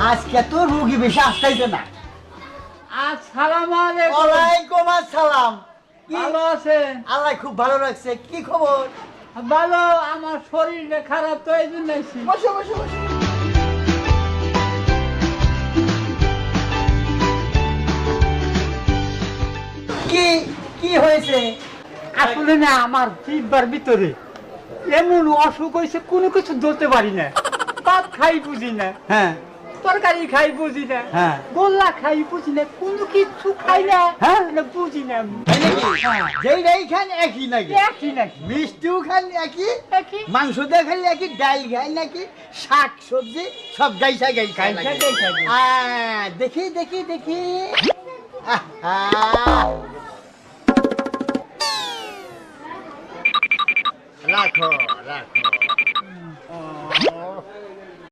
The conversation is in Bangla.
আজকে তো রুগী বেশি আসতেছে না। আসসালামু আলাইকুম। ওয়ালাইকুম আসসালাম। কি ভালো আছেন? আল্লাহ খুব ভালো রাখছে। কি খবর? ভালো। আমার শরীরটা খারাপ তো এই জন্য আইছি। বসো বসো বসো। কি কি হয়েছে? আসলে না আমার জিহ্বার ভিতরে এমন অসুখ হয়েছে কোনো কিছু ধরতে পারি না। ভাত খাই বুঝি না, হ্যাঁ তরকারি খাই বুঝি না, হ্যাঁ। গোল্লা খাই বুঝি না, কোনো কিছু খাই না, হ্যাঁ? না বুঝি না। তাই নাকি? যেই খান একই নাকি? একই নাকি? মিষ্টিও খান একই, একই। মাংস দিয়ে খালি একই, ডাল খাই নাকি, শাক সবজি সব গাইসা গাই খাই নাকি? গাইসা গাই খাই। দেখি দেখি দেখি। আহা। রাখো রাখো।